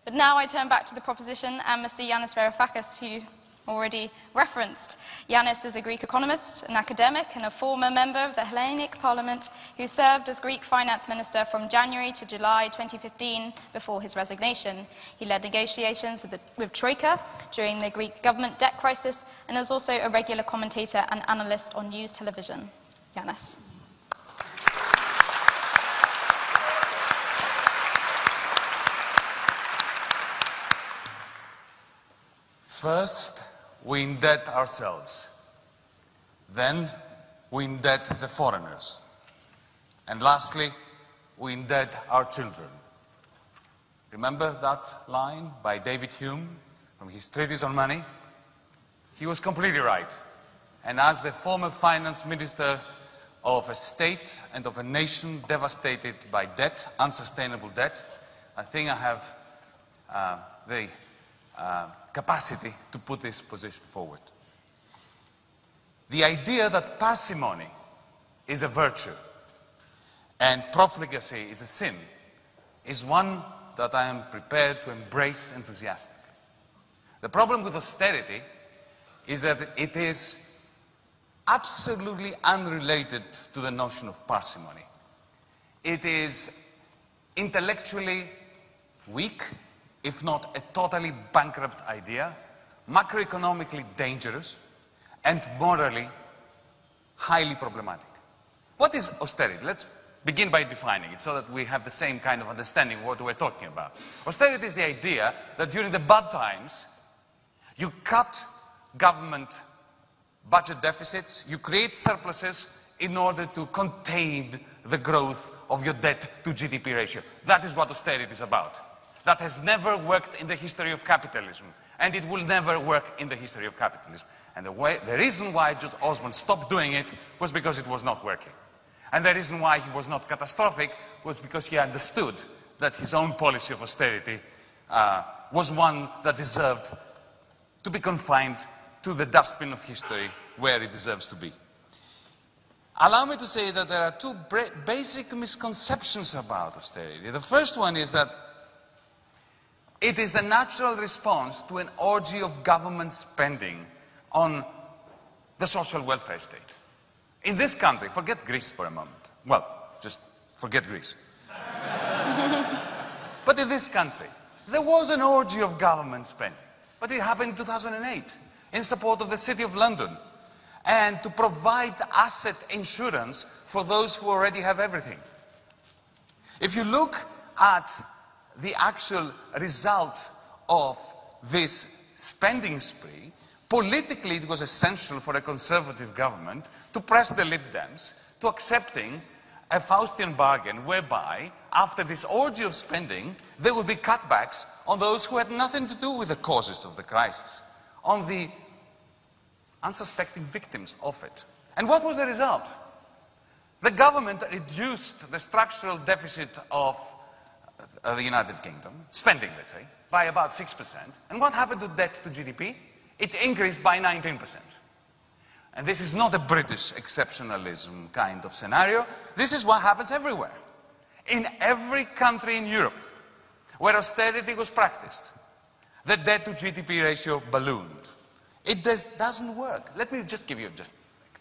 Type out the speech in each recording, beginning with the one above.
But now I turn back to the proposition and Mr. Yanis Varoufakis, who already referenced. Yanis is a Greek economist, an academic, and a former member of the Hellenic Parliament who served as Greek finance minister from January to July 2015 before his resignation. He led negotiations with Troika during the Greek government debt crisis and is also a regular commentator and analyst on news television. Yanis. First, we indebt ourselves. Then, we indebt the foreigners. And lastly, we indebt our children. Remember that line by David Hume from his treatise on money? He was completely right. And as the former finance minister of a state and of a nation devastated by debt, unsustainable debt, I think I have the capacity to put this position forward. The idea that parsimony is a virtue and profligacy is a sin is one that I am prepared to embrace enthusiastically. The problem with austerity is that it is absolutely unrelated to the notion of parsimony. It is intellectually weak, if not a totally bankrupt idea, macroeconomically dangerous, and morally highly problematic. What is austerity? Let's begin by defining it so that we have the same kind of understanding of what we're talking about. Austerity is the idea that during the bad times, you cut government budget deficits, you create surpluses in order to contain the growth of your debt to GDP ratio. That is what austerity is about. That has never worked in the history of capitalism, and it will never work in the history of capitalism. And the reason why George Osborne stopped doing it was because it was not working. And the reason why he was not catastrophic was because he understood that his own policy of austerity was one that deserved to be confined to the dustbin of history where it deserves to be. Allow me to say that there are two basic misconceptions about austerity. The first one is that it is the natural response to an orgy of government spending on the social welfare state. In this country, forget Greece for a moment. Well, just forget Greece. But in this country, there was an orgy of government spending. But it happened in 2008 in support of the City of London and to provide asset insurance for those who already have everything. If you look at the actual result of this spending spree, politically it was essential for a conservative government to press the Lib Dems to accepting a Faustian bargain whereby, after this orgy of spending, there would be cutbacks on those who had nothing to do with the causes of the crisis, on the unsuspecting victims of it. And what was the result? The government reduced the structural deficit of the United Kingdom, spending, let's say, by about 6%. And what happened to debt to GDP? It increased by 19%. And this is not a British exceptionalism kind of scenario. This is what happens everywhere. In every country in Europe where austerity was practiced, the debt to GDP ratio ballooned. It doesn't work. Let me just give you just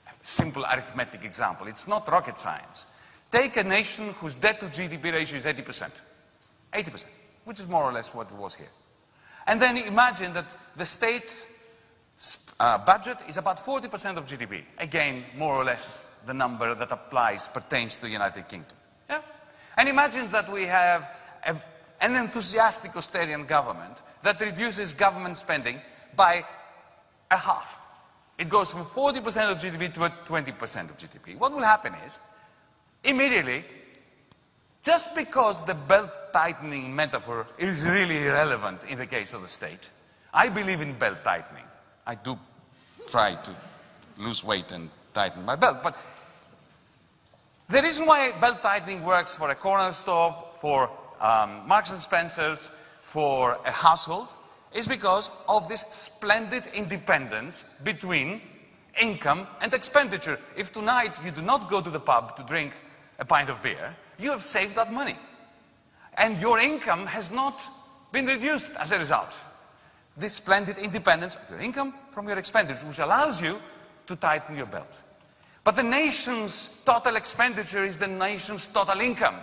a simple arithmetic example. It's not rocket science. Take a nation whose debt to GDP ratio is 80%. 80%, which is more or less what it was here. And then imagine that the state budget is about 40% of GDP. Again, more or less the number that pertains to the United Kingdom. Yeah? And imagine that we have an enthusiastic Austerian government that reduces government spending by a half. It goes from 40% of GDP to 20% of GDP. What will happen is, immediately, just because the belt-tightening metaphor is really irrelevant in the case of the state, I believe in belt-tightening. I do try to lose weight and tighten my belt. But the reason why belt-tightening works for a corner store, for Marks and Spencer's, for a household, is because of this splendid independence between income and expenditure. If tonight you do not go to the pub to drink a pint of beer, you have saved that money. And your income has not been reduced as a result. This splendid independence of your income from your expenditure, which allows you to tighten your belt. But the nation's total expenditure is the nation's total income.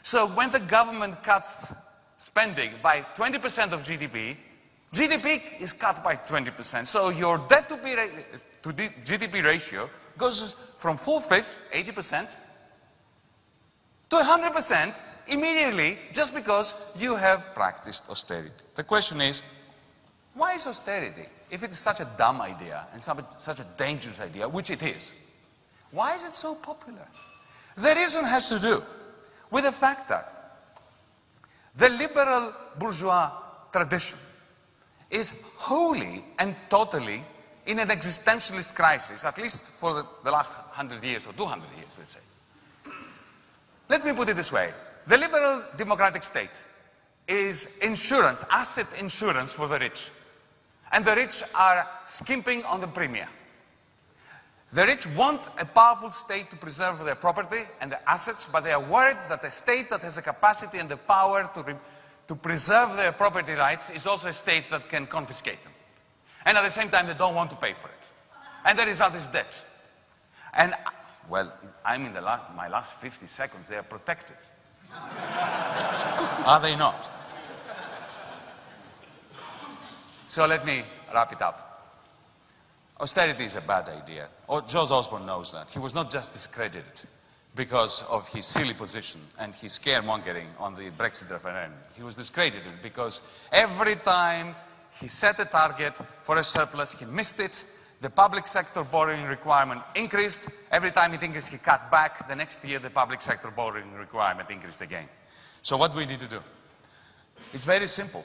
So when the government cuts spending by 20% of GDP, GDP is cut by 20%. So your debt to GDP ratio goes from 4/5, 80%, to 100% immediately just because you have practiced austerity. The question is, why is austerity, if it is such a dumb idea and such a dangerous idea, which it is, why is it so popular? The reason has to do with the fact that the liberal bourgeois tradition is wholly and totally in an existentialist crisis, at least for the last 100 years or 200 years, let's say. Let me put it this way. The liberal democratic state is insurance, asset insurance for the rich. And the rich are skimping on the premium. The rich want a powerful state to preserve their property and their assets, but they are worried that a state that has the capacity and the power to preserve their property rights is also a state that can confiscate them. And at the same time, they don't want to pay for it. And the result is debt. And, well, I'm in my last 50 seconds. They are protected. Are they not? So let me wrap it up. Austerity is a bad idea. George Osborne knows that. He was not just discredited because of his silly position and his scaremongering on the Brexit referendum. He was discredited because every time he set a target for a surplus, he missed it. The public sector borrowing requirement increased. Every time it increased, he cut back. The next year, the public sector borrowing requirement increased again. So what do we need to do? It's very simple.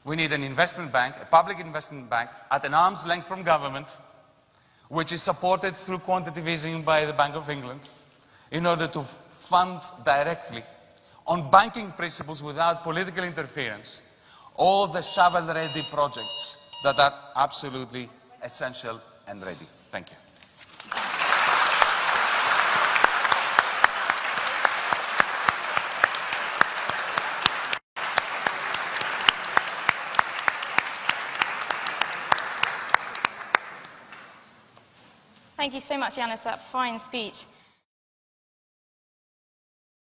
We need an investment bank, a public investment bank, at an arm's length from government, which is supported through quantitative easing by the Bank of England, in order to fund directly, on banking principles without political interference, all the shovel-ready projects that are absolutely essential and ready. Thank you. Thank you so much, Yanis, for that fine speech.